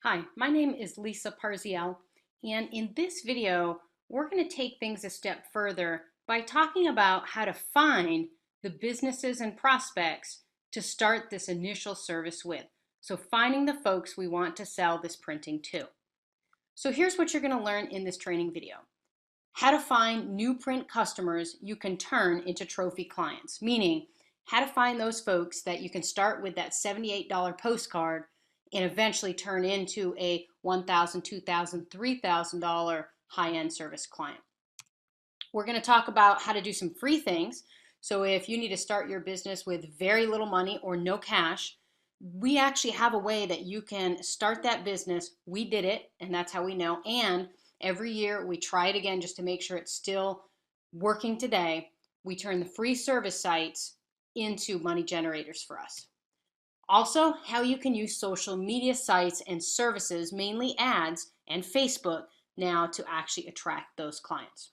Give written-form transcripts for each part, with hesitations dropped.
Hi, my name is Lisa Parziel, and in this video, we're going to take things a step further by talking about how to find the businesses and prospects to start this initial service with. So finding the folks we want to sell this printing to. So here's what you're going to learn in this training video. How to find new print customers you can turn into trophy clients, meaning how to find those folks that you can start with that $78 postcard and eventually turn into a $1,000, $2,000, $3,000 high-end service client. We're going to talk about how to do some free things. So if you need to start your business with very little money or no cash, we actually have a way that you can start that business. We did it, and that's how we know. And every year we try it again just to make sure it's still working today. We turn the free service sites into money generators for us. Also, how you can use social media sites and services, mainly ads and Facebook, now to actually attract those clients.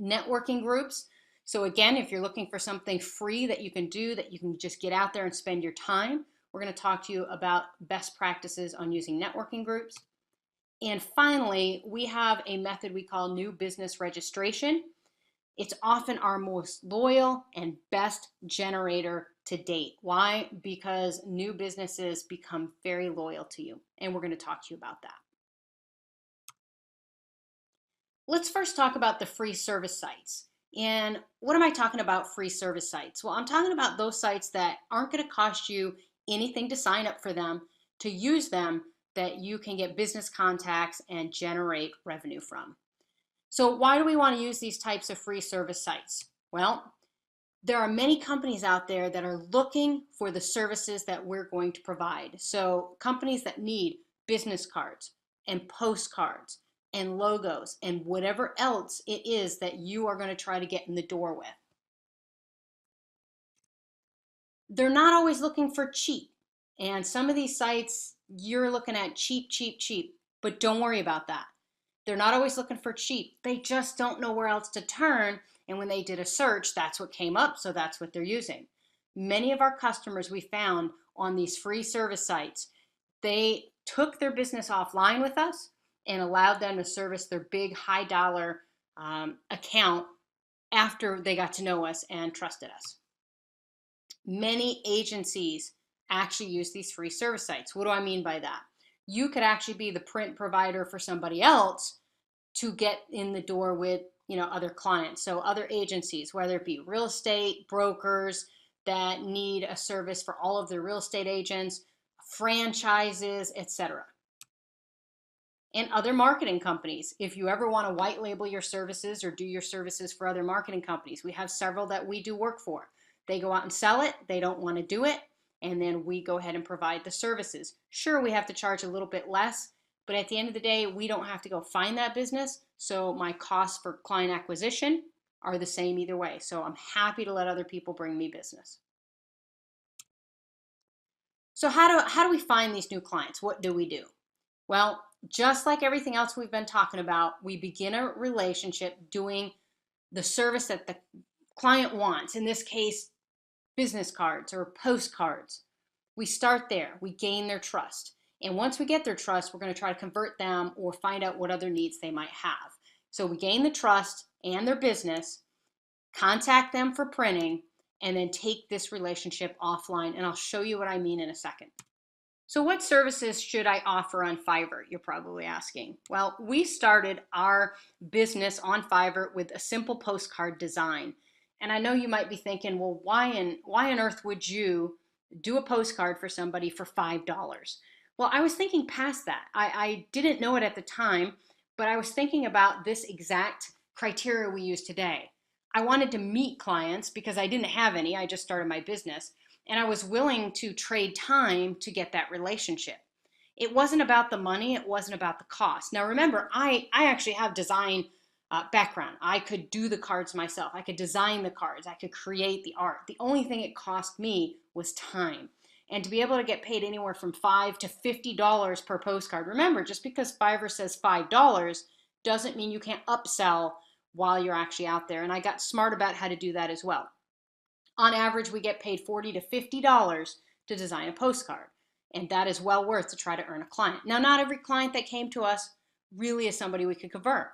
Networking groups. So again, if you're looking for something free that you can do, that you can just get out there and spend your time, we're going to talk to you about best practices on using networking groups. And finally, we have a method we call new business registration. It's often our most loyal and best generator to date. Why? Because new businesses become very loyal to you, and we're going to talk to you about that. Let's first talk about the free service sites. And what am I talking about free service sites? Well, I'm talking about those sites that aren't going to cost you anything to sign up for them, to use them, that you can get business contacts and generate revenue from. So why do we want to use these types of free service sites? Well, there are many companies out there that are looking for the services that we're going to provide. So companies that need business cards and postcards and logos and whatever else it is that you are going to try to get in the door with. They're not always looking for cheap. And some of these sites, you're looking at cheap, cheap, cheap. But don't worry about that. They're not always looking for cheap. They just don't know where else to turn. And when they did a search, that's what came up. So that's what they're using. Many of our customers we found on these free service sites, they took their business offline with us and allowed them to service their big high dollar account after they got to know us and trusted us. Many agencies actually use these free service sites. What do I mean by that? You could actually be the print provider for somebody else to get in the door with other clients. So other agencies, whether it be real estate brokers that need a service for all of their real estate agents, franchises, etc. And other marketing companies. If you ever want to white label your services or do your services for other marketing companies, we have several that we do work for. They go out and sell it, they don't want to do it, and then we go ahead and provide the services. Sure, we have to charge a little bit less, but at the end of the day, we don't have to go find that business, so my costs for client acquisition are the same either way. So I'm happy to let other people bring me business. So how do we find these new clients? What do we do? Well, just like everything else we've been talking about, we begin a relationship doing the service that the client wants. In this case, business cards or postcards. We start there. We gain their trust. And once we get their trust, we're going to try to convert them or find out what other needs they might have. So we gain the trust and their business, contact them for printing, and then take this relationship offline. And I'll show you what I mean in a second. So what services should I offer on Fiverr? You're probably asking. Well, we started our business on Fiverr with a simple postcard design. And I know you might be thinking, well, why on earth would you do a postcard for somebody for $5? Well, I was thinking past that. I didn't know it at the time, but I was thinking about this exact criteria we use today. I wanted to meet clients because I didn't have any. I just started my business. And I was willing to trade time to get that relationship. It wasn't about the money. It wasn't about the cost. Now, remember, I actually have design background. I could do the cards myself. I could design the cards. I could create the art. The only thing it cost me was time. And to be able to get paid anywhere from $5 to $50 per postcard. Remember, just because Fiverr says $5 doesn't mean you can't upsell while you're actually out there. And I got smart about how to do that as well. On average, we get paid $40 to $50 to design a postcard. And that is well worth to try to earn a client. Now, not every client that came to us really is somebody we could convert.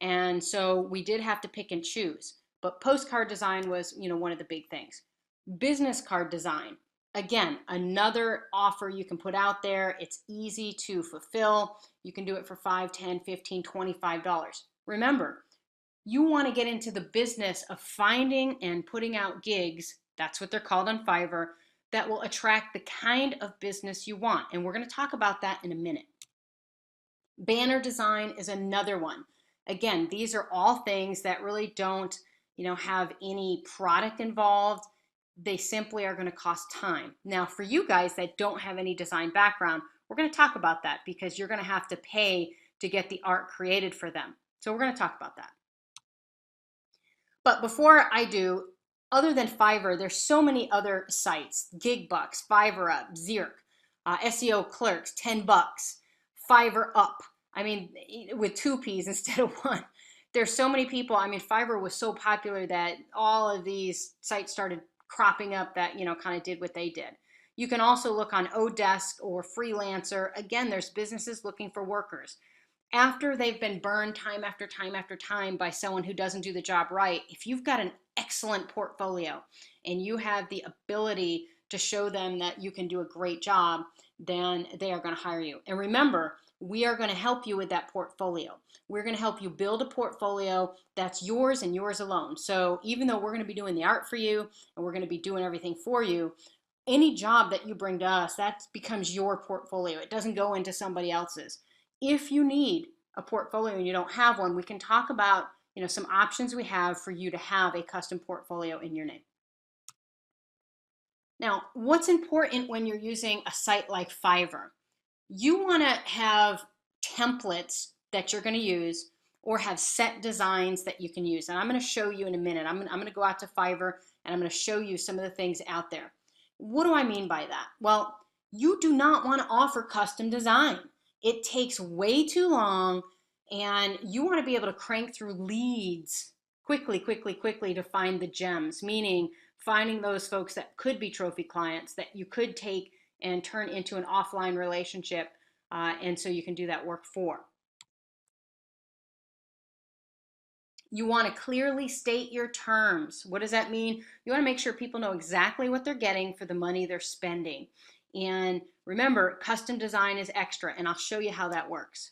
And so we did have to pick and choose. But postcard design was, one of the big things. Business card design. Again, another offer you can put out there. It's easy to fulfill. You can do it for $5, $10, $15, $25. Remember, you want to get into the business of finding and putting out gigs, that's what they're called on Fiverr, that will attract the kind of business you want. And we're going to talk about that in a minute. Banner design is another one. Again, these are all things that really don't, have any product involved. They simply are going to cost time. Now, for you guys that don't have any design background, we're going to talk about that because you're going to have to pay to get the art created for them. So we're going to talk about that. But before I do, other than Fiverr, there's so many other sites: GigBucks, Fiverr Up, Zirk, SEO Clerks, $10, Fiverr Up. I mean, with two P's instead of one. There's so many people. I mean, Fiverr was so popular that all of these sites started cropping up that, kind of did what they did. You can also look on Odesk or Freelancer. Again, there's businesses looking for workers. After they've been burned time after time after time by someone who doesn't do the job right, if you've got an excellent portfolio and you have the ability to show them that you can do a great job, then they are going to hire you. And remember, we are going to help you with that portfolio. We're going to help you build a portfolio that's yours and yours alone. So even though we're going to be doing the art for you and we're going to be doing everything for you, any job that you bring to us, that becomes your portfolio. It doesn't go into somebody else's. If you need a portfolio and you don't have one, we can talk about, some options we have for you to have a custom portfolio in your name. Now, what's important when you're using a site like Fiverr? You want to have templates that you're going to use or have set designs that you can use. And I'm going to show you in a minute. I'm going to go out to Fiverr and I'm going to show you some of the things out there. What do I mean by that? Well, you do not want to offer custom design. It takes way too long, and you want to be able to crank through leads quickly to find the gems, meaning finding those folks that could be trophy clients that you could take and turn into an offline relationship, and so you can do that work for. You want to clearly state your terms. What does that mean? You want to make sure people know exactly what they're getting for the money they're spending. And remember, custom design is extra, and I'll show you how that works.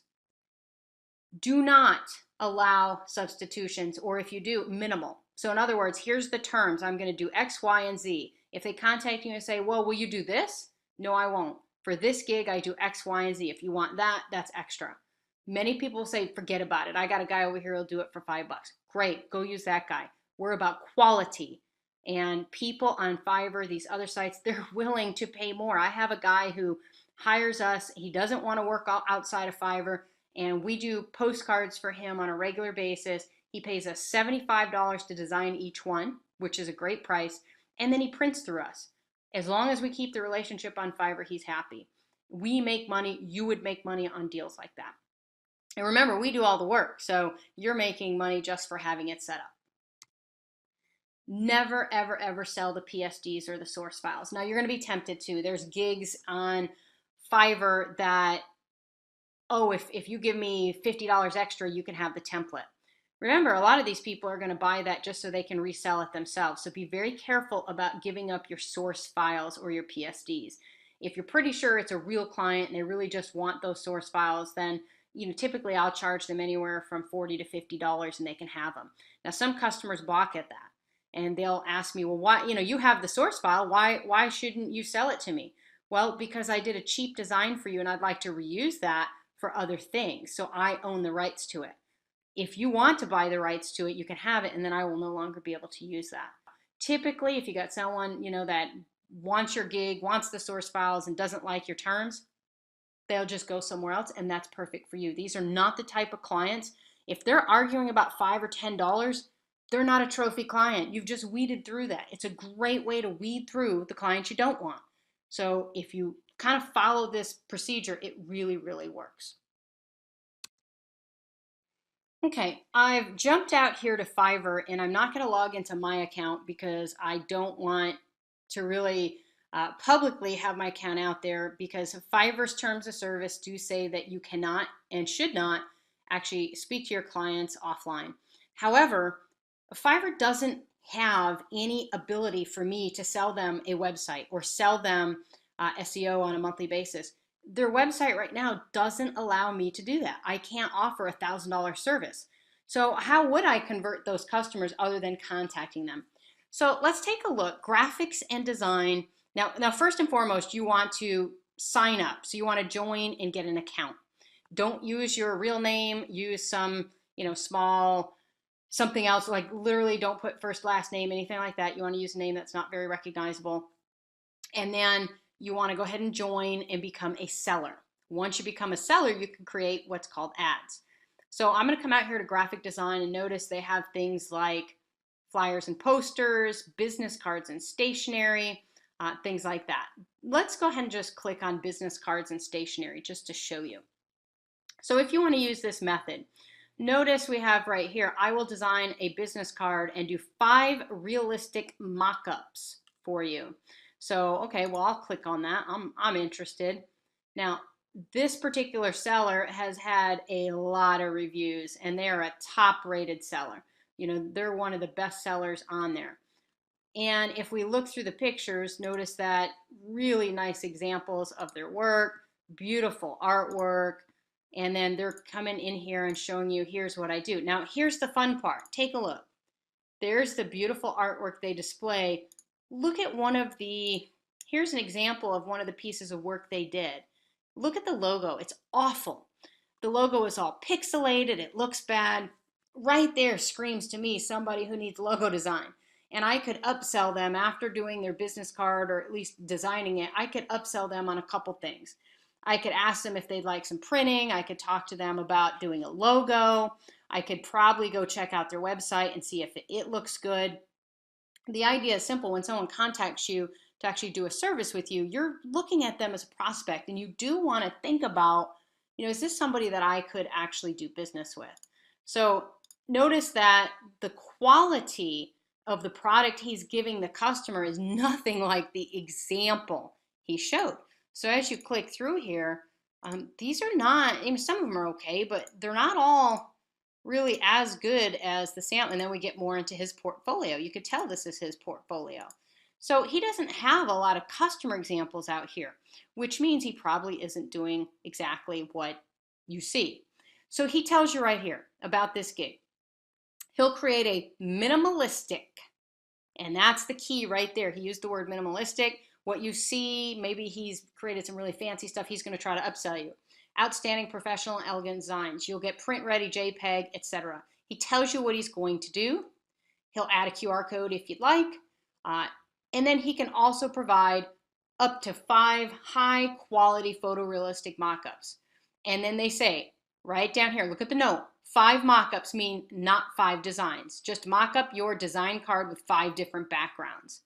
Do not allow substitutions, or if you do, minimal. So in other words, here's the terms. I'm going to do X, Y, and Z. If they contact you and say, well, will you do this? No, I won't. For this gig, I do X, Y, and Z. If you want that, that's extra. Many people say, forget about it. I got a guy over here who'll do it for $5. Great, go use that guy. We're about quality. And people on Fiverr, these other sites, they're willing to pay more. I have a guy who hires us. He doesn't want to work outside of Fiverr, and we do postcards for him on a regular basis. He pays us $75 to design each one, which is a great price, and then he prints through us. As long as we keep the relationship on Fiverr, he's happy. We make money. You would make money on deals like that. And remember, we do all the work, so you're making money just for having it set up. Never, ever, ever sell the PSDs or the source files. Now, you're going to be tempted to. There's gigs on Fiverr that, oh, if you give me $50 extra, you can have the template. Remember, a lot of these people are going to buy that just so they can resell it themselves. So be very careful about giving up your source files or your PSDs. If you're pretty sure it's a real client and they really just want those source files, then typically I'll charge them anywhere from $40 to $50 and they can have them. Now, some customers balk at that and they'll ask me, well, why, you have the source file, why shouldn't you sell it to me? Well, because I did a cheap design for you and I'd like to reuse that for other things. So I own the rights to it. If you want to buy the rights to it, you can have it, and then I will no longer be able to use that. Typically, if you got someone, that wants your gig, wants the source files, and doesn't like your terms, they'll just go somewhere else, and that's perfect for you. These are not the type of clients. If they're arguing about $5 or $10, they're not a trophy client. You've just weeded through that. It's a great way to weed through the clients you don't want. So if you kind of follow this procedure, it really, really works. Okay, I've jumped out here to Fiverr and I'm not going to log into my account because I don't want to really publicly have my account out there because Fiverr's terms of service do say that you cannot and should not actually speak to your clients offline. However, Fiverr doesn't have any ability for me to sell them a website or sell them SEO on a monthly basis. Their website right now doesn't allow me to do that. I can't offer a $1,000 service. So how would I convert those customers other than contacting them? So let's take a look. Graphics and design. Now, first and foremost, you want to sign up. So you want to join and get an account. Don't use your real name. Use some, small something else. Like literally, don't put first, last name, anything like that. You want to use a name that's not very recognizable. And then you want to go ahead and join and become a seller. Once you become a seller, you can create what's called ads. So I'm going to come out here to graphic design and notice they have things like flyers and posters, business cards and stationery, things like that. Let's go ahead and just click on business cards and stationery just to show you. So if you want to use this method, notice we have right here, I will design a business card and do 5 realistic mock-ups for you. So, okay, well, I'll click on that. I'm interested. Now, this particular seller has had a lot of reviews, and they are a top-rated seller. They're one of the best sellers on there. And if we look through the pictures, notice that really nice examples of their work, beautiful artwork, and then they're coming in here and showing you, here's what I do. Now, here's the fun part. Take a look. There's the beautiful artwork they display. Look at here's an example of one of the pieces of work they did. Look at the logo. It's awful. The logo is all pixelated. It looks bad. Right there screams to me somebody who needs logo design. And I could upsell them after doing their business card, or at least designing it. I could upsell them on a couple things. I could ask them if they'd like some printing. I could talk to them about doing a logo. I could probably go check out their website and see if it looks good. The idea is simple. When someone contacts you to actually do a service with you, you're looking at them as a prospect, and you do want to think about, is this somebody that I could actually do business with? So notice that the quality of the product he's giving the customer is nothing like the example he showed. So as you click through here, these are not, some of them are okay, but they're not all really as good as the sample. And then we get more into his portfolio. You could tell this is his portfolio. So he doesn't have a lot of customer examples out here, which means he probably isn't doing exactly what you see. So he tells you right here about this gig. He'll create a minimalistic, and that's the key right there. He used the word minimalistic. What you see, maybe he's created some really fancy stuff. He's going to try to upsell you. Outstanding professional and elegant designs. You'll get print ready, JPEG, etc. He tells you what he's going to do. He'll add a QR code if you'd like. And then he can also provide up to 5 high quality photorealistic mock-ups. And then they say, right down here, look at the note. 5 mock-ups mean not 5 designs. Just mock up your design card with 5 different backgrounds.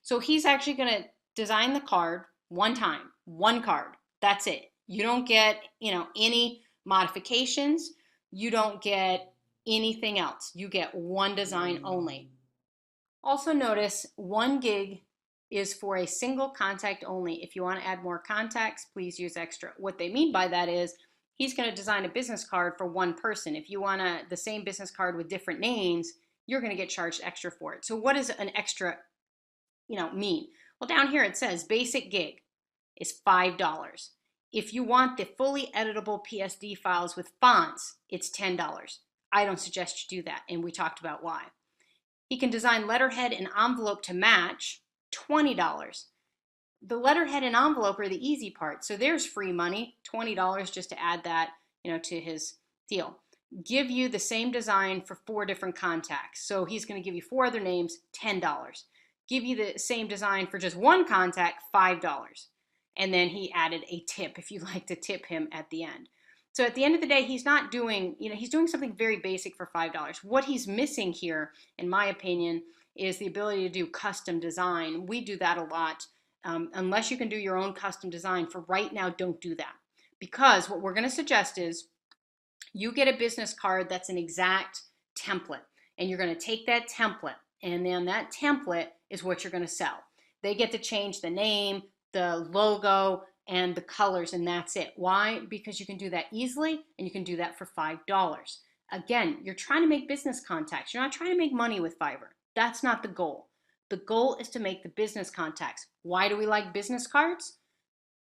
So he's actually going to design the card one time, one card. That's it. You don't get, any modifications. You don't get anything else. You get one design only. Also notice 1 gig is for a single contact only. If you want to add more contacts, please use extra. What they mean by that is he's going to design a business card for one person. If you want the same business card with different names, you're going to get charged extra for it. So what does an extra, mean? Well, down here it says basic gig is $5. If you want the fully editable PSD files with fonts, it's $10. I don't suggest you do that, and we talked about why. He can design letterhead and envelope to match, $20. The letterhead and envelope are the easy part, so there's free money, $20 just to add that, to his deal. Give you the same design for 4 different contacts. So he's going to give you 4 other names, $10. Give you the same design for just 1 contact, $5. And then he added a tip if you'd like to tip him at the end. So at the end of the day, he's not doing, he's doing something very basic for $5. What he's missing here, in my opinion, is the ability to do custom design. We do that a lot. Unless you can do your own custom design, for right now, don't do that. Because what we're going to suggest is you get a business card that's an exact template. And you're going to take that template, and then that template is what you're going to sell. They get to change the name, the logo, and the colors, and that's it. Why? Because you can do that easily, and you can do that for $5. Again, you're trying to make business contacts. You're not trying to make money with Fiverr. That's not the goal. The goal is to make the business contacts. Why do we like business cards?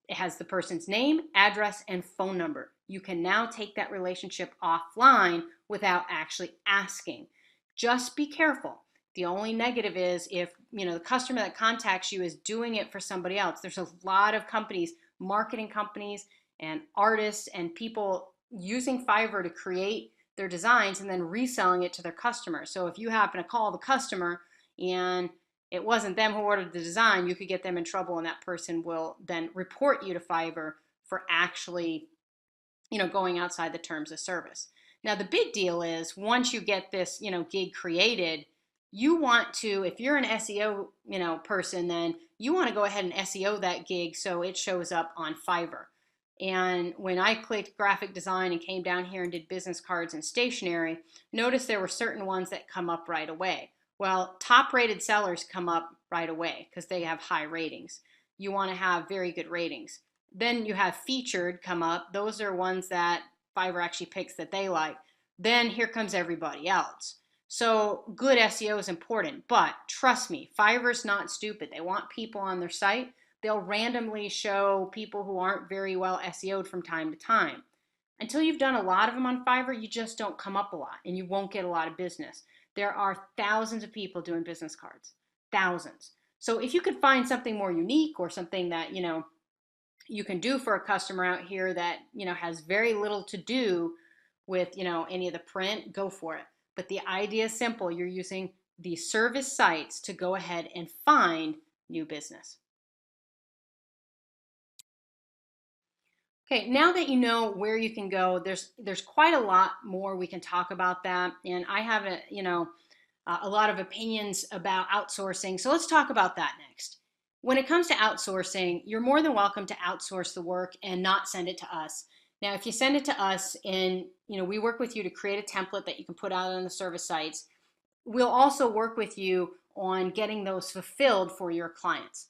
It has the person's name, address, and phone number. You can now take that relationship offline without actually asking. Just be careful. The only negative is if the customer that contacts you is doing it for somebody else. There's a lot of companies, marketing companies and artists and people using Fiverr to create their designs and then reselling it to their customers. So if you happen to call the customer and it wasn't them who ordered the design, you could get them in trouble, and that person will then report you to Fiverr for actually, going outside the terms of service. Now, the big deal is once you get this, gig created, you want to, if you're an SEO, person, then you want to go ahead and SEO that gig so it shows up on Fiverr. And when I clicked graphic design and came down here and did business cards and stationery, notice there were certain ones that come up right away. Well, top rated sellers come up right away because they have high ratings. You want to have very good ratings. Then you have featured come up. Those are ones that Fiverr actually picks that they like. Then here comes everybody else. So good SEO is important, but trust me, Fiverr's not stupid. They want people on their site. They'll randomly show people who aren't very well SEO'd from time to time. Until you've done a lot of them on Fiverr, you just don't come up a lot and you won't get a lot of business. There are thousands of people doing business cards, thousands. So if you could find something more unique or something that, you can do for a customer out here that, has very little to do with, any of the print, go for it. But the idea is simple. You're using the service sites to go ahead and find new business. Okay, now that you know where you can go, there's quite a lot more we can talk about that, and I have a lot of opinions about outsourcing. So let's talk about that next. When it comes to outsourcing, you're more than welcome to outsource the work and not send it to us. Now, if you send it to us and we work with you to create a template that you can put out on the service sites, we'll also work with you on getting those fulfilled for your clients.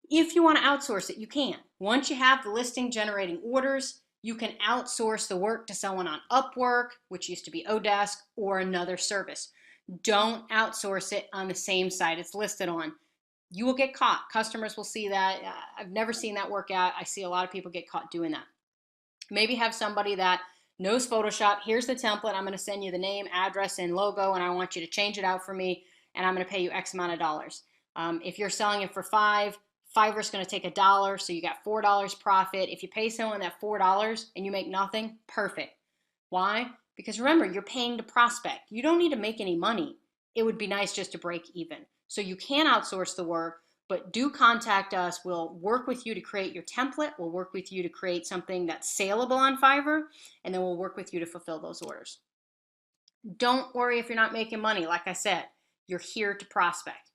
If you want to outsource it, you can. Once you have the listing generating orders, you can outsource the work to someone on Upwork, which used to be Odesk, or another service. Don't outsource it on the same site it's listed on. You will get caught. Customers will see that. I've never seen that work out. I see a lot of people get caught doing that. Maybe have somebody that knows Photoshop. Here's the template. I'm going to send you the name, address, and logo, and I want you to change it out for me, and I'm going to pay you X amount of dollars. If you're selling it for $5, Fiverr's going to take $1, so you got $4 profit. If you pay someone that $4 and you make nothing, perfect. Why? Because remember, you're paying to prospect. You don't need to make any money. It would be nice just to break even. So you can outsource the work, but do contact us. We'll work with you to create your template. We'll work with you to create something that's saleable on Fiverr, and then we'll work with you to fulfill those orders. Don't worry if you're not making money. Like I said, you're here to prospect.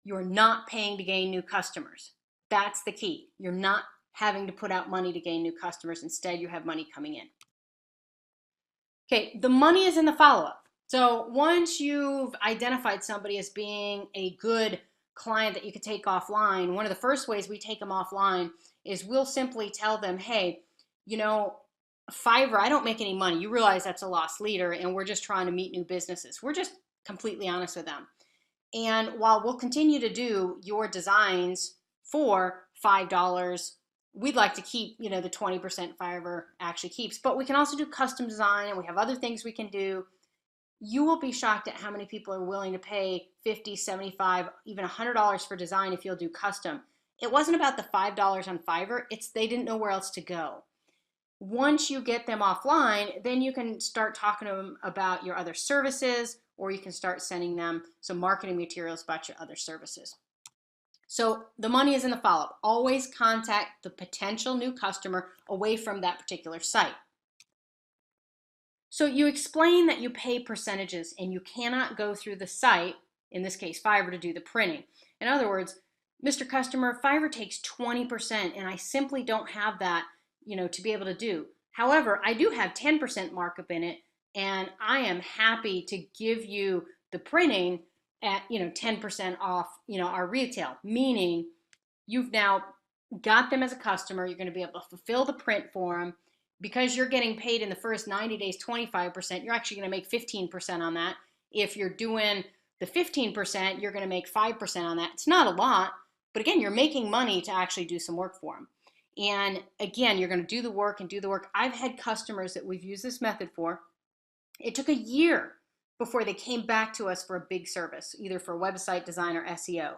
You're not paying to gain new customers. That's the key. You're not having to put out money to gain new customers. Instead, you have money coming in. Okay, the money is in the follow-up. So once you've identified somebody as being a good client that you could take offline, one of the first ways we take them offline is we'll simply tell them, hey, Fiverr, I don't make any money. You realize that's a lost leader, and we're just trying to meet new businesses. We're just completely honest with them. And while we'll continue to do your designs for $5, we'd like to keep, the 20% Fiverr actually keeps, but we can also do custom design, and we have other things we can do. You will be shocked at how many people are willing to pay $50, $75, even $100 for design if you'll do custom. It wasn't about the $5 on Fiverr, it's they didn't know where else to go. Once you get them offline, then you can start talking to them about your other services, or you can start sending them some marketing materials about your other services. So the money is in the follow-up. Always contact the potential new customer away from that particular site. So you explain that you pay percentages and you cannot go through the site, in this case Fiverr, to do the printing. In other words, Mr. Customer, Fiverr takes 20% and I simply don't have that, to be able to do. However, I do have 10% markup in it, and I am happy to give you the printing at 10% off our retail, meaning you've now got them as a customer. You're going to be able to fulfill the print for them. Because you're getting paid in the first 90 days 25%, you're actually going to make 15% on that. If you're doing the 15%, you're going to make 5% on that. It's not a lot, but again, you're making money to actually do some work for them. And again, you're going to do the work and do the work. I've had customers that we've used this method for. It took a year before they came back to us for a big service, either for website design or SEO.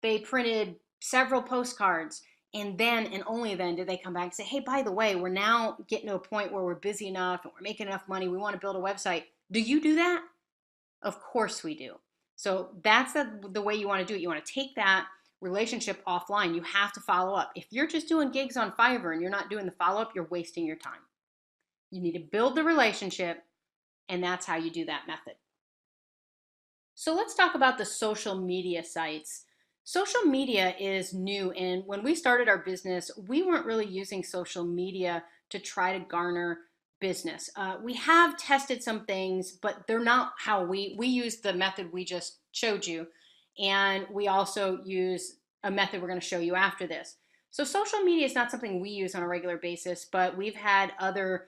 They printed several postcards, and then and only then did they come back and say, hey, by the way, we're now getting to a point where we're busy enough and we're making enough money. We want to build a website. Do you do that? Of course we do. So that's the way you want to do it. You want to take that relationship offline. You have to follow up. If you're just doing gigs on Fiverr and you're not doing the follow-up, you're wasting your time. You need to build the relationship, and that's how you do that method. So let's talk about the social media sites. Social media is new, and when we started our business, we weren't really using social media to try to garner business. We have tested some things, but they're not how we use the method we just showed you, and we also use a method we're going to show you after this. So social media is not something we use on a regular basis, but we've had other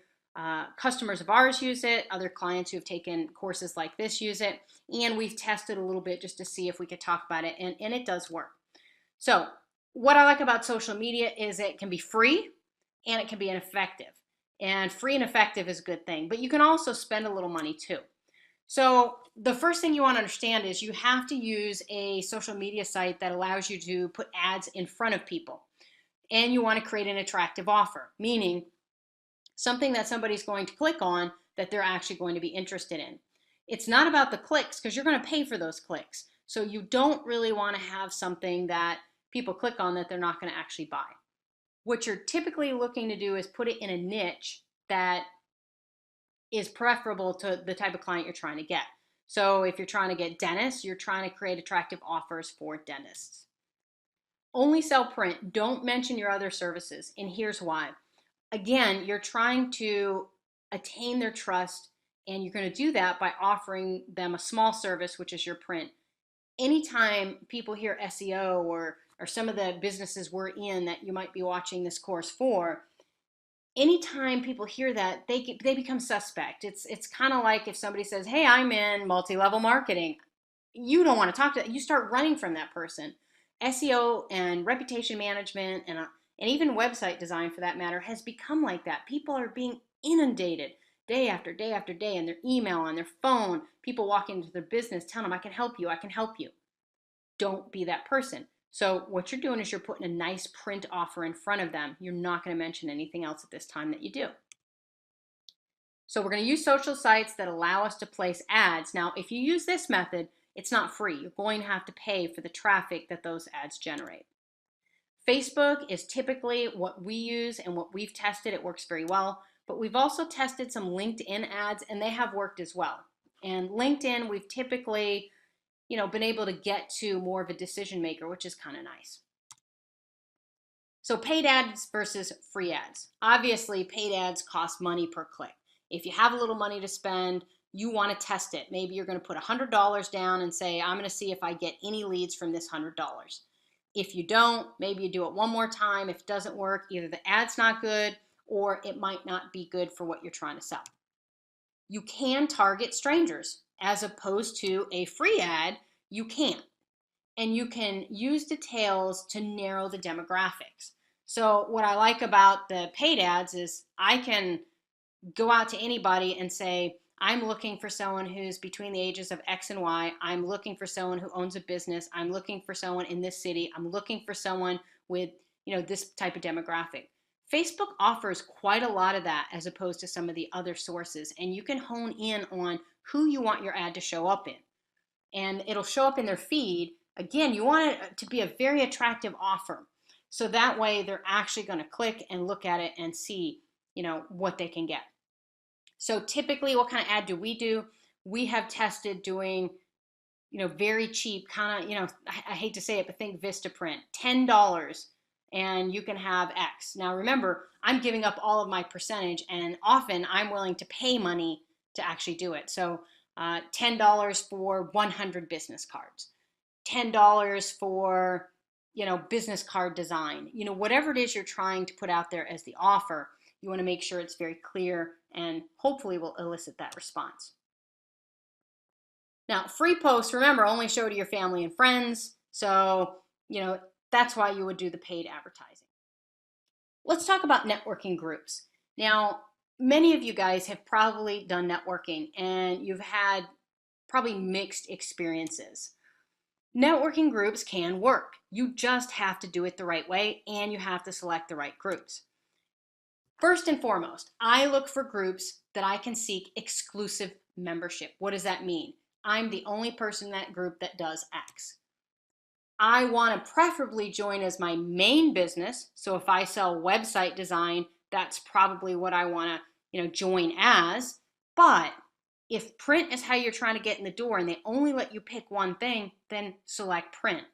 customers of ours use it, other clients who have taken courses like this use it, and we've tested a little bit just to see if we could talk about it, and it does work. So what I like about social media is it can be free and it can be ineffective. And free and effective is a good thing, but you can also spend a little money too. So the first thing you want to understand is you have to use a social media site that allows you to put ads in front of people. And you want to create an attractive offer, meaning something that somebody's going to click on that they're actually going to be interested in. It's not about the clicks because you're going to pay for those clicks. So you don't really want to have something that people click on that they're not going to actually buy. What you're typically looking to do is put it in a niche that is preferable to the type of client you're trying to get. So if you're trying to get dentists, you're trying to create attractive offers for dentists. Only sell print. Don't mention your other services, and here's why. Again, you're trying to attain their trust, and you're going to do that by offering them a small service, which is your print. Anytime people hear SEO or some of the businesses we're in that you might be watching this course for, anytime people hear that, they become suspect. It's kind of like if somebody says, hey, I'm in multi-level marketing. You don't want to talk to that. You start running from that person. SEO and reputation management and even website design, for that matter, has become like that. People are being inundated day after day after day in their email, on their phone. People walk into their business telling them, I can help you, I can help you. Don't be that person. So what you're doing is you're putting a nice print offer in front of them. You're not going to mention anything else at this time that you do. So we're going to use social sites that allow us to place ads. Now, if you use this method, it's not free. You're going to have to pay for the traffic that those ads generate. Facebook is typically what we use and what we've tested. It works very well, but we've also tested some LinkedIn ads, and they have worked as well. And LinkedIn, we've typically, been able to get to more of a decision maker, which is kind of nice. So paid ads versus free ads. Obviously, paid ads cost money per click. If you have a little money to spend, you want to test it. Maybe you're going to put $100 down and say, I'm going to see if I get any leads from this $100. If you don't, maybe you do it one more time. If it doesn't work, either the ad's not good or it might not be good for what you're trying to sell. You can target strangers as opposed to a free ad. You can't. And you can use details to narrow the demographics. So what I like about the paid ads is I can go out to anybody and say, I'm looking for someone who's between the ages of X and Y. I'm looking for someone who owns a business. I'm looking for someone in this city. I'm looking for someone with, this type of demographic. Facebook offers quite a lot of that as opposed to some of the other sources. And you can hone in on who you want your ad to show up in. And it'll show up in their feed. Again, you want it to be a very attractive offer. So that way they're actually going to click and look at it and see, what they can get. So typically, what kind of ad do? We have tested doing, very cheap kind of, I hate to say it, but think Vistaprint, $10, and you can have X. Now remember, I'm giving up all of my percentage, and often I'm willing to pay money to actually do it. So $10 for 100 business cards, $10 for, business card design. Whatever it is you're trying to put out there as the offer, you want to make sure it's very clear and hopefully will elicit that response. Now, free posts, remember, only show to your family and friends. So, that's why you would do the paid advertising. Let's talk about networking groups. Now, many of you guys have probably done networking and you've had probably mixed experiences. Networking groups can work. You just have to do it the right way and you have to select the right groups. First and foremost, I look for groups that I can seek exclusive membership. What does that mean? I'm the only person in that group that does X. I want to preferably join as my main business. So if I sell website design, that's probably what I want to, join as. But if print is how you're trying to get in the door and they only let you pick one thing, then select print.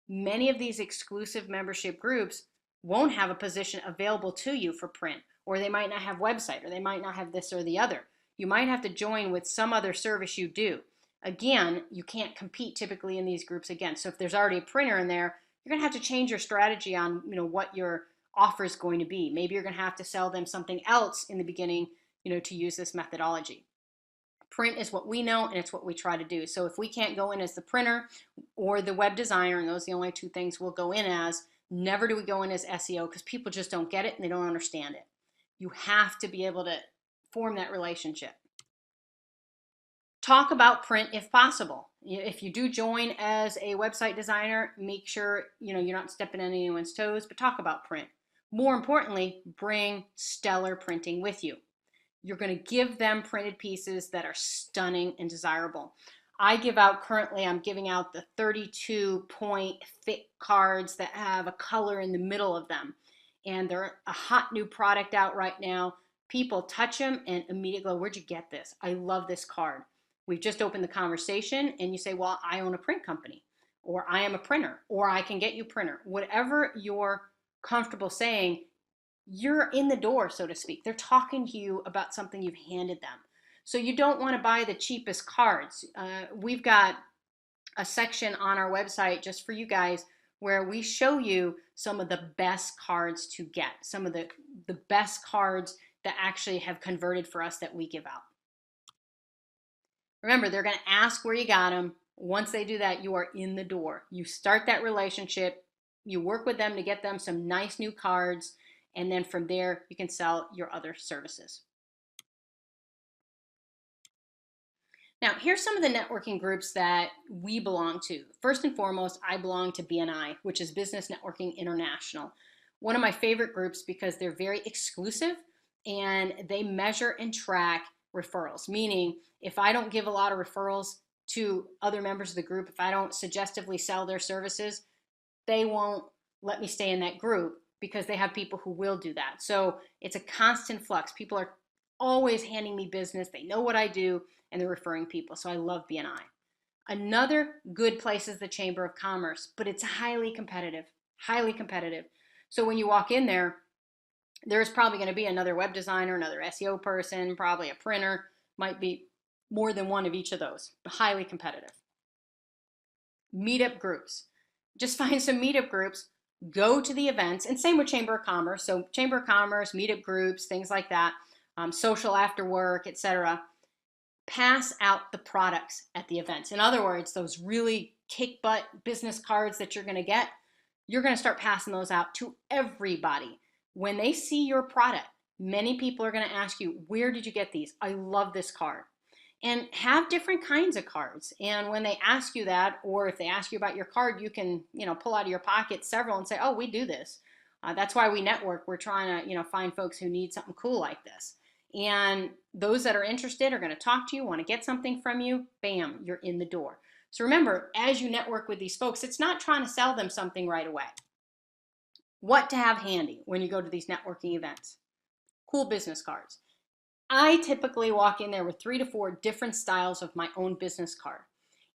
Many of these exclusive membership groups won't have a position available to you for print, or they might not have website, or they might not have this or the other. You might have to join with some other service you do. Again, you can't compete typically in these groups again. So if there's already a printer in there, you're going to have to change your strategy on what your offer is going to be. Maybe you're going to have to sell them something else in the beginning, to use this methodology. Print is what we know and it's what we try to do. So if we can't go in as the printer or the web designer, and those are the only two things we'll go in as, never do we go in as SEO because people just don't get it and they don't understand it. You have to be able to form that relationship. Talk about print if possible. If you do join as a website designer, make sure you're not stepping on anyone's toes, but talk about print. More importantly, bring stellar printing with you. You're going to give them printed pieces that are stunning and desirable. I'm giving out the 32-point thick cards that have a color in the middle of them. And they're a hot new product out right now. People touch them and immediately go, where'd you get this? I love this card. We've just opened the conversation and you say, well, I own a print company, or I am a printer, or I can get you printer. Whatever you're comfortable saying, you're in the door, so to speak. They're talking to you about something you've handed them. So you don't want to buy the cheapest cards. We've got a section on our website just for you guys where we show you some of the best cards to get, some of the best cards that actually have converted for us that we give out. Remember, they're going to ask where you got them. Once they do that, you are in the door. You start that relationship. You work with them to get them some nice new cards. And then from there, you can sell your other services. Now, here's some of the networking groups that we belong to. First and foremost, I belong to BNI, which is Business Networking International. One of my favorite groups because they're very exclusive and they measure and track referrals, meaning if I don't give a lot of referrals to other members of the group, if I don't suggestively sell their services, they won't let me stay in that group because they have people who will do that. So it's a constant flux. People are always handing me business. They know what I do and they're referring people. So I love BNI. Another good place is the Chamber of Commerce, but it's highly competitive, highly competitive. So when you walk in there, there's probably going to be another web designer, another SEO person, probably a printer, might be more than one of each of those, but highly competitive. Meetup groups. Just find some meetup groups, go to the events, and same with Chamber of Commerce. So Chamber of Commerce, meetup groups, things like that, social after work, etc. Pass out the products at the events. In other words, those really kick butt business cards that you're going to get, you're going to start passing those out to everybody. When they see your product, many people are going to ask you, where did you get these? I love this card. And have different kinds of cards. And when they ask you that, or if they ask you about your card, you can, pull out of your pocket several and say, oh, we do this. That's why we network. We're trying to, find folks who need something cool like this. And those that are interested are going to talk to you, want to get something from you. Bam, you're in the door. So remember, as you network with these folks, it's not trying to sell them something right away. What to have handy when you go to these networking events? Cool business cards. I typically walk in there with 3 to 4 different styles of my own business card.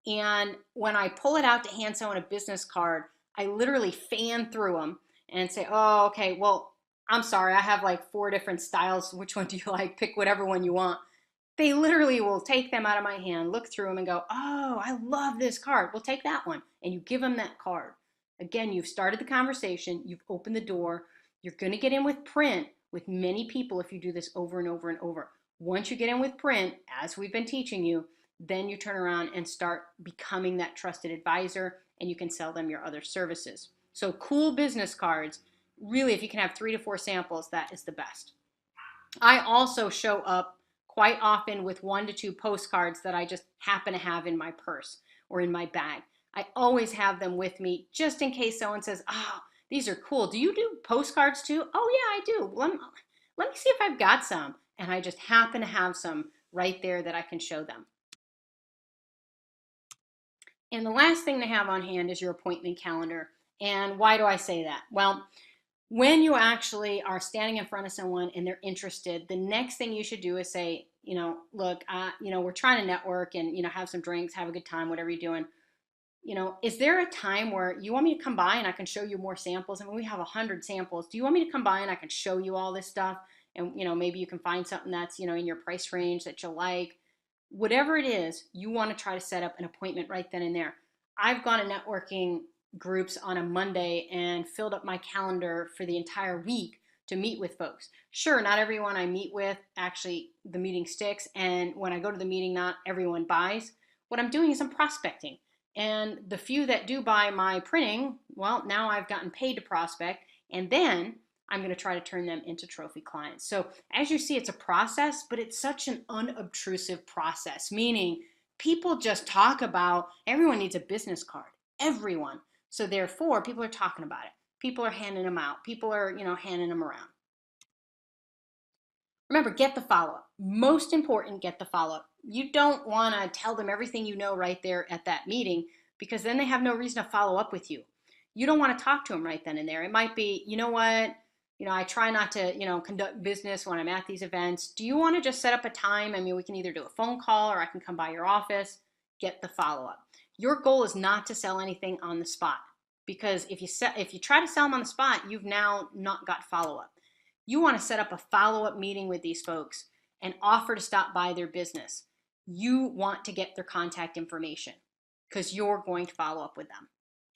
And when I pull it out to hand someone a business card, I literally fan through them and say, oh, okay, well, I'm sorry, I have like 4 different styles. Which one do you like? Pick whatever one you want. They literally will take them out of my hand, look through them and go, oh, I love this card. We'll take that one. And you give them that card. Again, you've started the conversation. You've opened the door. You're going to get in with print with many people if you do this over and over and over. Once you get in with print, as we've been teaching you, then you turn around and start becoming that trusted advisor, and you can sell them your other services. So cool business cards, really, if you can have 3 to 4 samples, that is the best. I also show up quite often with 1 to 2 postcards that I just happen to have in my purse or in my bag. I always have them with me just in case someone says, oh, these are cool. Do you do postcards too? Oh yeah, I do. Let me see if I've got some. And I just happen to have some right there that I can show them. And the last thing to have on hand is your appointment calendar. And why do I say that? Well, when you actually are standing in front of someone and they're interested, the next thing you should do is say, look, we're trying to network and, have some drinks, have a good time, whatever you're doing. Is there a time where you want me to come by and I can show you more samples? I mean, we have 100 samples. Do you want me to come by and I can show you all this stuff? And, maybe you can find something that's, in your price range that you'll like. Whatever it is, you want to try to set up an appointment right then and there. I've gone to networking groups on a Monday and filled up my calendar for the entire week to meet with folks. Sure, not everyone I meet with, actually the meeting sticks. And when I go to the meeting, not everyone buys. What I'm doing is I'm prospecting. And the few that do buy my printing, well, now I've gotten paid to prospect. And then I'm going to try to turn them into trophy clients. So as you see, it's a process, but it's such an unobtrusive process, meaning people just talk about everyone needs a business card. Everyone. So therefore, people are talking about it. People are handing them out. People are, handing them around. Remember, get the follow-up. Most important, get the follow-up. You don't want to tell them everything you know right there at that meeting because then they have no reason to follow up with you. You don't want to talk to them right then and there. It might be, you know what, I try not to, conduct business when I'm at these events. Do you want to just set up a time? I mean, we can either do a phone call or I can come by your office. Get the follow-up. Your goal is not to sell anything on the spot because if you try to sell them on the spot, you've now not got follow-up. You want to set up a follow-up meeting with these folks and offer to stop by their business. You want to get their contact information because you're going to follow up with them.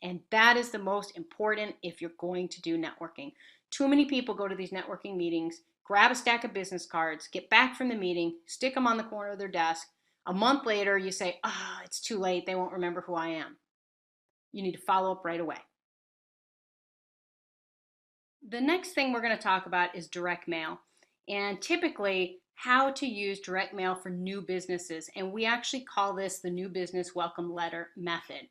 And that is the most important if you're going to do networking. Too many people go to these networking meetings, grab a stack of business cards, get back from the meeting, stick them on the corner of their desk. A month later, you say, it's too late. They won't remember who I am. You need to follow up right away. The next thing we're going to talk about is direct mail, and typically how to use direct mail for new businesses. And we actually call this the new business welcome letter method.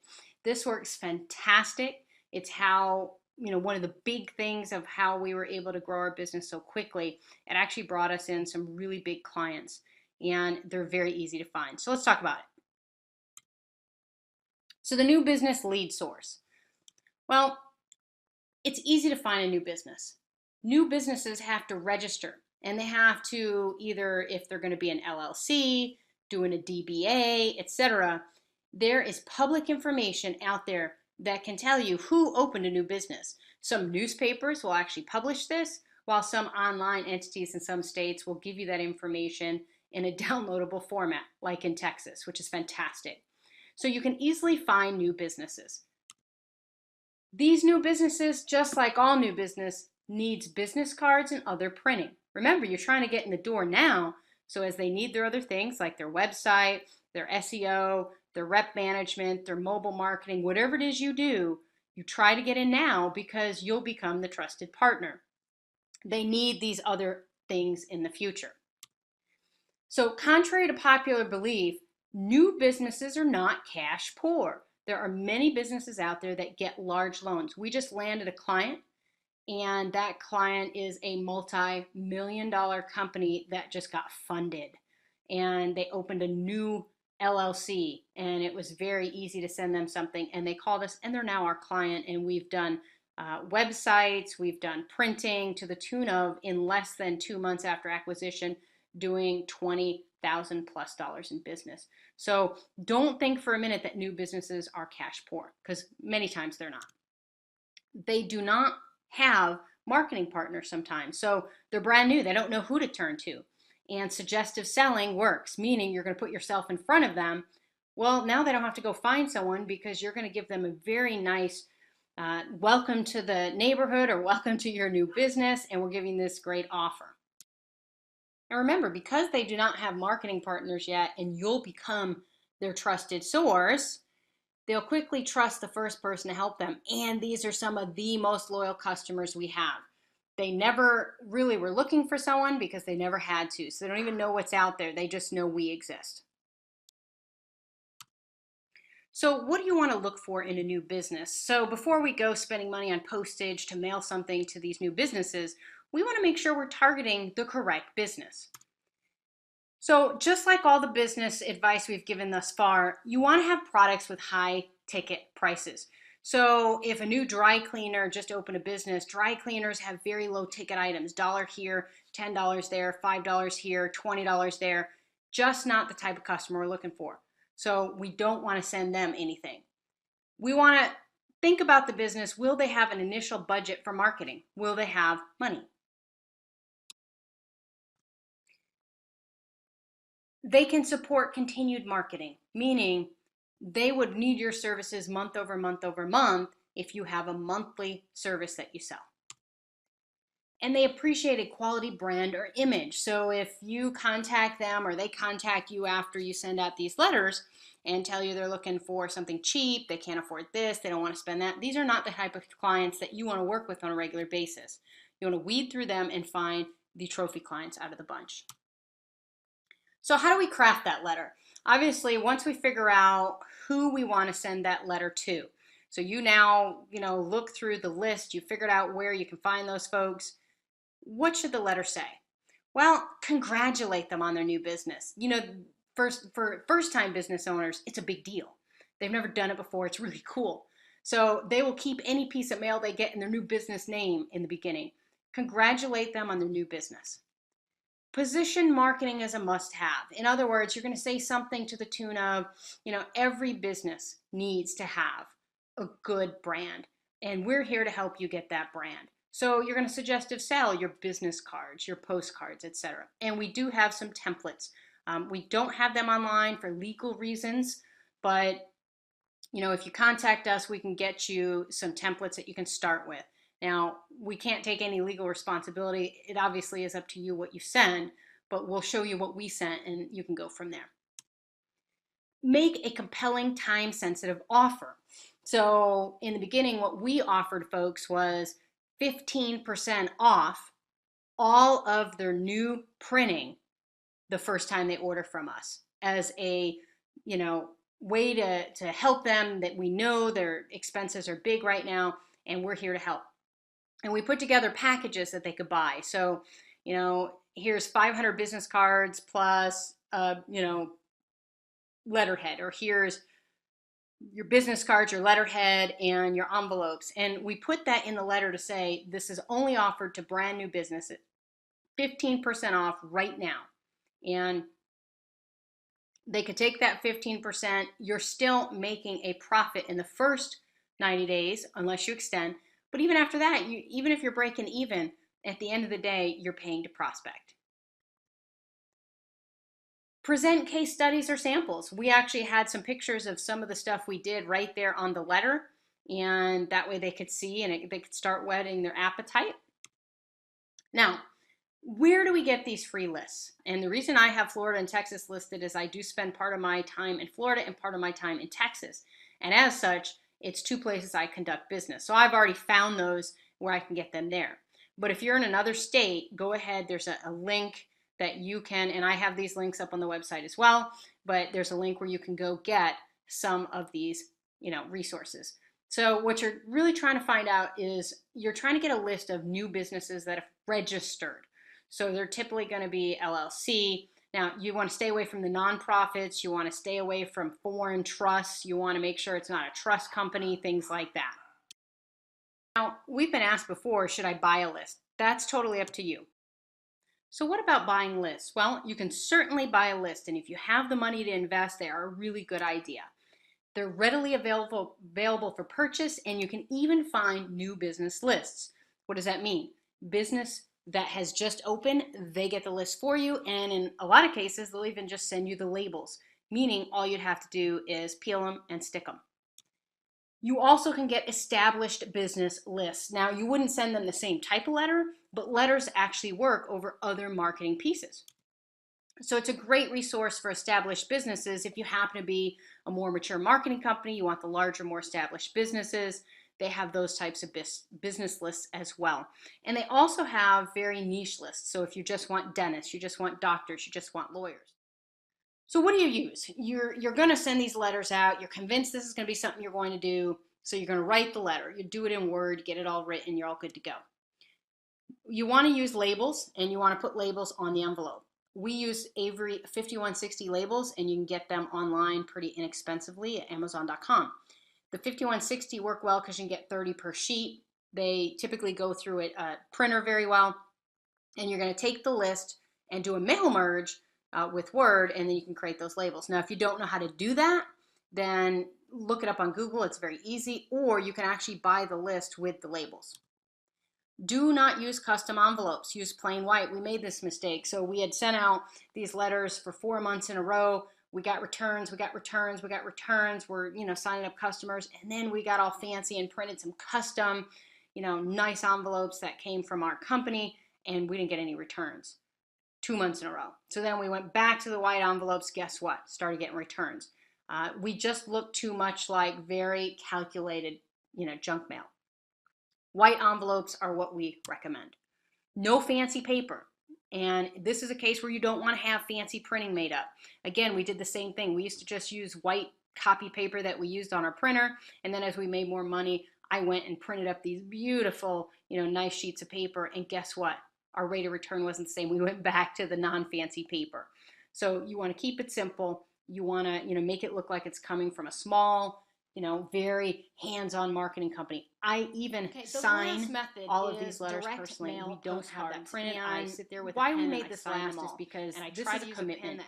This works fantastic. It's how, one of the big things of how we were able to grow our business so quickly. It actually brought us in some really big clients, and they're very easy to find. So let's talk about it. So the new business lead source. Well, it's easy to find a new business. New businesses have to register, and they have to either, if they're going to be an LLC, doing a DBA, etc. There is public information out there that can tell you who opened a new business. Some newspapers will actually publish this, while some online entities in some states will give you that information in a downloadable format, like in Texas, which is fantastic. So you can easily find new businesses. These new businesses, just like all new business, needs business cards and other printing. Remember, you're trying to get in the door now, so as they need their other things like their website, their SEO, their rep management, their mobile marketing, whatever it is you do, you try to get in now because you'll become the trusted partner. They need these other things in the future. So contrary to popular belief, new businesses are not cash poor. There are many businesses out there that get large loans. We just landed a client, and that client is a multi-million-dollar company that just got funded. And they opened a new LLC, and it was very easy to send them something. And they called us, and they're now our client. And we've done websites, we've done printing to the tune of, in less than 2 months after acquisition, doing $20,000+ in business. So don't think for a minute that new businesses are cash poor, because many times they're not. They do not have marketing partners sometimes. So they're brand new. They don't know who to turn to. And suggestive selling works, meaning you're going to put yourself in front of them. Well, now they don't have to go find someone because you're going to give them a very nice welcome to the neighborhood or welcome to your new business, and we're giving this great offer. Now remember, because they do not have marketing partners yet and you'll become their trusted source, they'll quickly trust the first person to help them. And these are some of the most loyal customers we have. They never really were looking for someone because they never had to. So they don't even know what's out there. They just know we exist. So what do you want to look for in a new business? So before we go spending money on postage to mail something to these new businesses, we want to make sure we're targeting the correct business. So just like all the business advice we've given thus far, you want to have products with high ticket prices. So if a new dry cleaner just opened a business, dry cleaners have very low ticket items, $1 here, $10 there, $5 here, $20 there, just not the type of customer we're looking for. So we don't want to send them anything. We want to think about the business. Will they have an initial budget for marketing? Will they have money? They can support continued marketing, meaning they would need your services month over month over month if you have a monthly service that you sell. And they appreciate a quality brand or image. So if you contact them or they contact you after you send out these letters and tell you they're looking for something cheap, they can't afford this, they don't want to spend that, these are not the type of clients that you want to work with on a regular basis. You want to weed through them and find the trophy clients out of the bunch. So how do we craft that letter? Obviously, once we figure out who we want to send that letter to, so you now, look through the list, you figured out where you can find those folks. What should the letter say? Well, congratulate them on their new business. For first-time business owners, it's a big deal. They've never done it before. It's really cool. So they will keep any piece of mail they get in their new business name in the beginning. Congratulate them on their new business. Position marketing is a must-have. In other words, you're going to say something to the tune of, every business needs to have a good brand, and we're here to help you get that brand. So you're going to suggestive sell your business cards, your postcards, etc. And we do have some templates. We don't have them online for legal reasons, but if you contact us, we can get you some templates that you can start with. Now, we can't take any legal responsibility. It obviously is up to you what you send, but we'll show you what we sent and you can go from there. Make a compelling time-sensitive offer. So in the beginning, what we offered folks was 15% off all of their new printing the first time they order from us as a, way to help them, that we know their expenses are big right now and we're here to help. And we put together packages that they could buy. So, here's 500 business cards plus, letterhead, or here's your business cards, your letterhead, and your envelopes. And we put that in the letter to say, this is only offered to brand new businesses, 15% off right now. And they could take that 15%. You're still making a profit in the first 90 days, unless you extend. But even after that, even if you're breaking even, at the end of the day, you're paying to prospect. Present case studies or samples. We actually had some pictures of some of the stuff we did right there on the letter, and that way they could see and they could start whetting their appetite. Now, where do we get these free lists? And the reason I have Florida and Texas listed is I do spend part of my time in Florida and part of my time in Texas. And as such, it's two places I conduct business. So I've already found those where I can get them there. But if you're in another state, go ahead. There's a link that you can, and I have these links up on the website as well, but there's a link where you can go get some of these, resources. So what you're really trying to find out is you're trying to get a list of new businesses that have registered. So they're typically going to be LLC. Now, you want to stay away from the nonprofits. You want to stay away from foreign trusts. You want to make sure it's not a trust company, things like that. Now, we've been asked before, should I buy a list? That's totally up to you. So what about buying lists? Well, you can certainly buy a list, and if you have the money to invest, they are a really good idea. They're readily available for purchase, and you can even find new business lists. What does that mean? Business that has just opened, they get the list for you. And in a lot of cases, they'll even just send you the labels, meaning all you'd have to do is peel them and stick them. You also can get established business lists. Now, you wouldn't send them the same type of letter, but letters actually work over other marketing pieces. So it's a great resource for established businesses. If you happen to be a more mature marketing company, you want the larger, more established businesses, they have those types of business lists as well. And they also have very niche lists. So if you just want dentists, you just want doctors, you just want lawyers. So what do you use? You're going to send these letters out. You're convinced this is going to be something you're going to do. So you're going to write the letter. You do it in Word, get it all written, you're all good to go. You want to use labels, and you want to put labels on the envelope. We use Avery 5160 labels, and you can get them online pretty inexpensively at Amazon.com. The 5160 work well because you can get 30 per sheet. They typically go through a printer very well. And you're going to take the list and do a mail merge with Word, and then you can create those labels. Now, if you don't know how to do that, then look it up on Google. It's very easy. Or you can actually buy the list with the labels. Do not use custom envelopes. Use plain white. We made this mistake. So we had sent out these letters for 4 months in a row. We got returns, we got returns, we got returns. We're, signing up customers. And then we got all fancy and printed some custom, nice envelopes that came from our company, and we didn't get any returns 2 months in a row. So then we went back to the white envelopes. Guess what? Started getting returns. We just looked too much like very calculated, junk mail. White envelopes are what we recommend. No fancy paper. And this is a case where you don't want to have fancy printing made up. Again, we did the same thing. We used to just use white copy paper that we used on our printer. And then as we made more money, I went and printed up these beautiful, nice sheets of paper. And guess what? Our rate of return wasn't the same. We went back to the non-fancy paper. So you want to keep it simple. You want to, make it look like it's coming from a small, very hands-on marketing company. I even sign all of these letters personally. We don't have that printed. I sit there with why we made this last is because this is a commitment.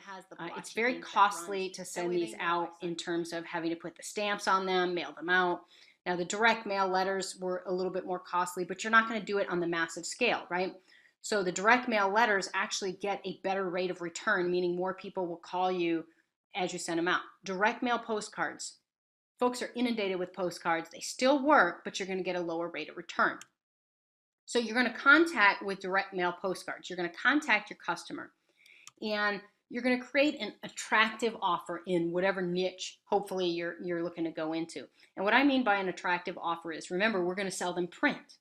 It's very costly to send these out in terms of having to put the stamps on them, mail them out. Now the direct mail letters were a little bit more costly, but you're not going to do it on the massive scale, right? So the direct mail letters actually get a better rate of return, meaning more people will call you as you send them out. Direct mail postcards. Folks are inundated with postcards. They still work, but you're going to get a lower rate of return. So you're going to contact with direct mail postcards. You're going to contact your customer, and you're going to create an attractive offer in whatever niche hopefully you're looking to go into. And what I mean by an attractive offer is, remember, we're going to sell them print.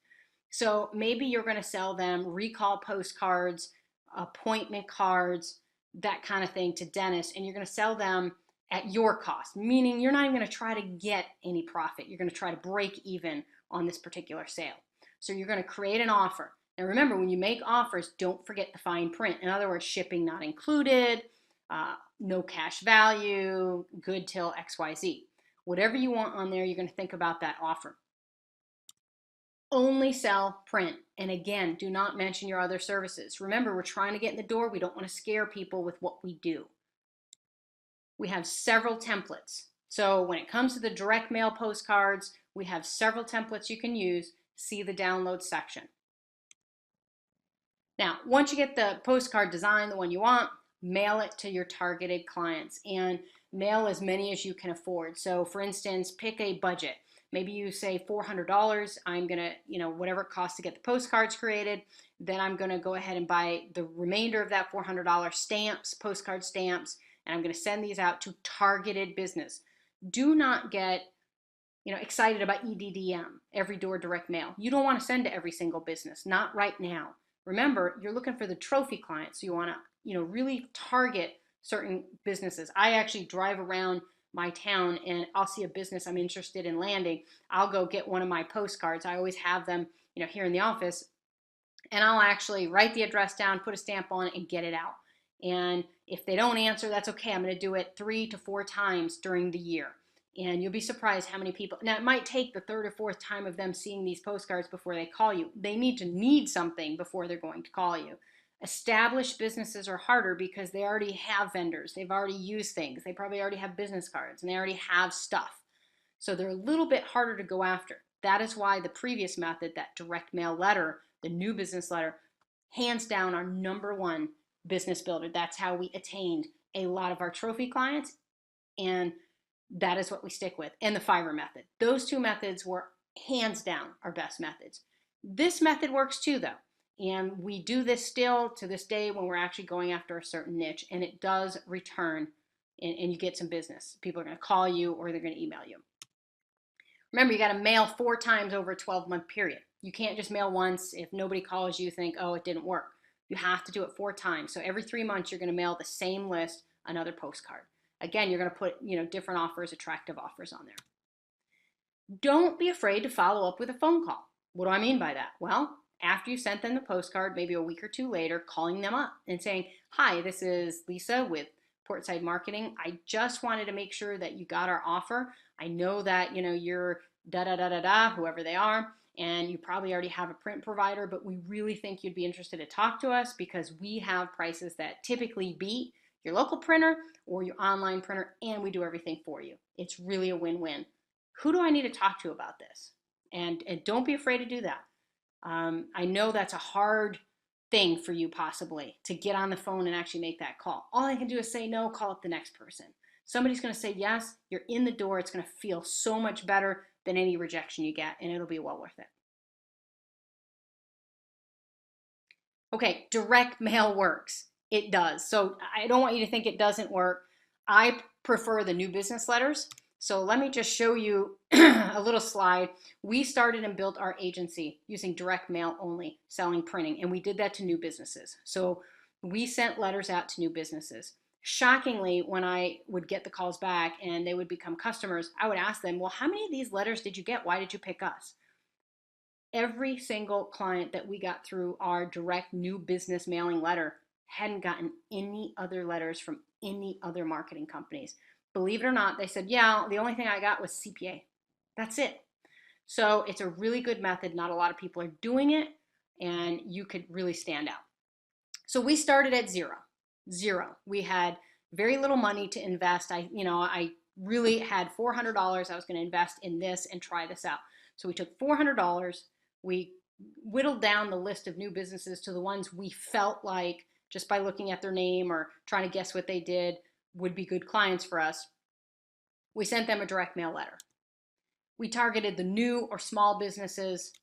So maybe you're going to sell them recall postcards, appointment cards, that kind of thing to dentists, and you're going to sell them at your cost, meaning you're not even going to try to get any profit. You're going to try to break even on this particular sale. So you're going to create an offer. And remember, when you make offers, don't forget the fine print. In other words, shipping not included, no cash value, good till XYZ. Whatever you want on there, you're going to think about that offer. Only sell print. And again, do not mention your other services. Remember, we're trying to get in the door. We don't want to scare people with what we do. We have several templates. So when it comes to the direct mail postcards, we have several templates you can use. See the download section. Now, once you get the postcard design, the one you want, mail it to your targeted clients and mail as many as you can afford. So for instance, pick a budget. Maybe you say $400. I'm going to, whatever it costs to get the postcards created, then I'm going to go ahead and buy the remainder of that $400 stamps, postcard stamps, and I'm going to send these out to targeted business. Do not get, excited about EDDM, every door direct mail. You don't want to send to every single business, not right now. Remember, you're looking for the trophy clients. So you want to, really target certain businesses. I actually drive around my town and I'll see a business I'm interested in landing. I'll go get one of my postcards. I always have them, here in the office, and I'll actually write the address down, put a stamp on it, and get it out. And if they don't answer, that's okay. I'm going to do it 3 to 4 times during the year. And you'll be surprised how many people, now it might take the 3rd or 4th time of them seeing these postcards before they call you. They need to need something before they're going to call you. Established businesses are harder because they already have vendors. They've already used things. They probably already have business cards and they already have stuff. So they're a little bit harder to go after. That is why the previous method, that direct mail letter, the new business letter, hands down our #1 business builder. That's how we attained a lot of our trophy clients, and that is what we stick with. And the Fiverr method. Those two methods were hands down our best methods. This method works too, though. And we do this still to this day when we're actually going after a certain niche, and it does return, and you get some business. People are going to call you or they're going to email you. Remember, you got to mail 4 times over a 12-month period. You can't just mail once. If nobody calls you, think, oh, it didn't work. You have to do it 4 times. So every 3 months, you're going to mail the same list, another postcard. Again, you're going to put, different offers, attractive offers on there. Don't be afraid to follow up with a phone call. What do I mean by that? Well, after you sent them the postcard, maybe a week or 2 later, calling them up and saying, hi, this is Lisa with Portside Marketing. I just wanted to make sure that you got our offer. I know that, you're whoever they are, and you probably already have a print provider, but we really think you'd be interested to talk to us because we have prices that typically beat your local printer or your online printer, and we do everything for you. It's really a win-win. Who do I need to talk to about this? And don't be afraid to do that. I know that's a hard thing for you possibly to get on the phone and actually make that call. All I can do is say no, call up the next person. Somebody's going to say yes, you're in the door. It's going to feel so much better than any rejection you get, and it'll be well worth it. Okay, direct mail works. It does. So I don't want you to think it doesn't work. I prefer the new business letters. So let me just show you a little slide. We started and built our agency using direct mail only, selling printing, and we did that to new businesses. So we sent letters out to new businesses. Shockingly, when I would get the calls back and they would become customers, I would ask them, well, how many of these letters did you get? Why did you pick us? Every single client that we got through our direct new business mailing letter hadn't gotten any other letters from any other marketing companies. Believe it or not, they said, yeah, the only thing I got was CPA. That's it. So it's a really good method. Not a lot of people are doing it, and you could really stand out. So we started at zero. We had very little money to invest. I really had $400 I was going to invest in this and try this out. So we took $400. We whittled down the list of new businesses to the ones we felt like, just by looking at their name or trying to guess what they did, would be good clients for us. We sent them a direct mail letter. We targeted the new or small businesses,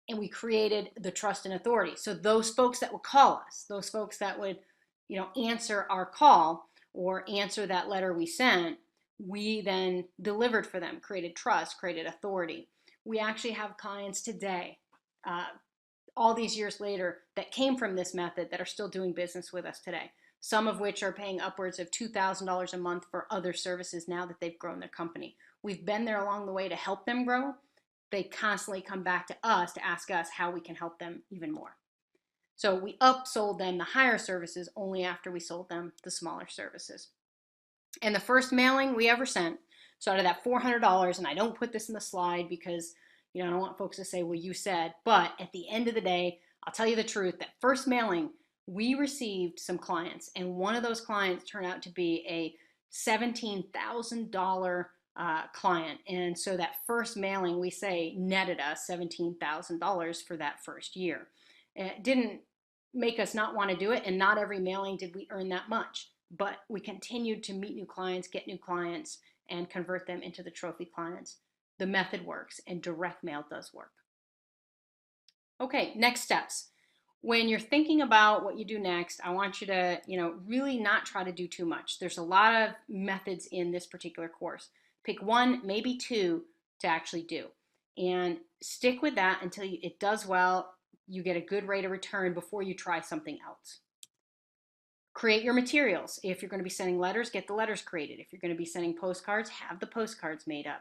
and we created the trust and authority. So those folks that would call us, those folks that would, answer our call or answer that letter we sent, we then delivered for them, created trust, created authority. We actually have clients today, all these years later, that came from this method that are still doing business with us today. Some of which are paying upwards of $2,000 a month for other services now that they've grown their company. We've been there along the way to help them grow. They constantly come back to us to ask us how we can help them even more. So we upsold them the higher services only after we sold them the smaller services. And the first mailing we ever sent, so out of that $400, and I don't put this in the slide because I don't want folks to say, well, you said, but at the end of the day, I'll tell you the truth, that first mailing, we received some clients, and one of those clients turned out to be a $17,000 client. And so that first mailing, we say, netted us $17,000 for that first year. It didn't make us not want to do it, and not every mailing did we earn that much, but we continued to meet new clients, get new clients, and convert them into the trophy clients. The method works, and direct mail does work. Okay, next steps. When you're thinking about what you do next, I want you to, really not try to do too much. There's a lot of methods in this particular course. Pick 1, maybe 2 to actually do, and stick with that until it does well, you get a good rate of return before you try something else. Create your materials. If you're going to be sending letters, get the letters created. If you're going to be sending postcards, have the postcards made up.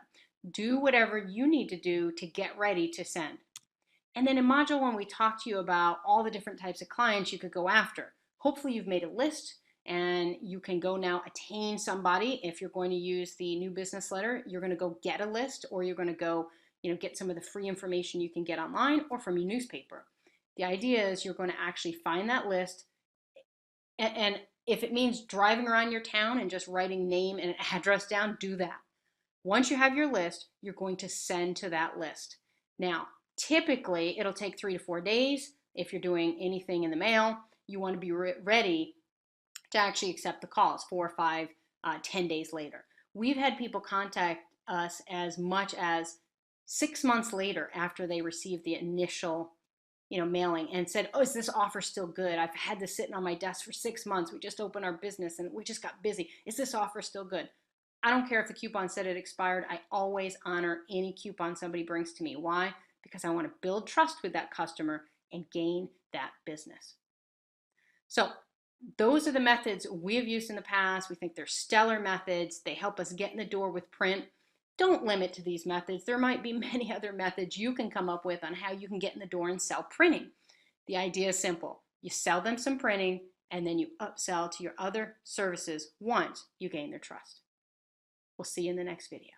Do whatever you need to do to get ready to send. And then in Module 1, we talked to you about all the different types of clients you could go after. Hopefully you've made a list and you can go now attain somebody. If you're going to use the new business letter, you're going to go get a list, or you're going to go get some of the free information you can get online or from your newspaper. The idea is you're going to actually find that list, and if it means driving around your town and just writing name and address down, do that. Once you have your list, you're going to send to that list. Now, typically, it'll take 3 to 4 days. If you're doing anything in the mail, you want to be ready to actually accept the calls 4 or 5, 10 days later. We've had people contact us as much as 6 months later after they received the initial mailing and said, oh, is this offer still good? I've had this sitting on my desk for 6 months. We just opened our business and we just got busy. Is this offer still good? I don't care if the coupon said it expired. I always honor any coupon somebody brings to me. Why? Because I want to build trust with that customer and gain that business. So those are the methods we've used in the past. We think they're stellar methods. They help us get in the door with print. Don't limit to these methods. There might be many other methods you can come up with on how you can get in the door and sell printing. The idea is simple. You sell them some printing, and then you upsell to your other services once you gain their trust. We'll see you in the next video.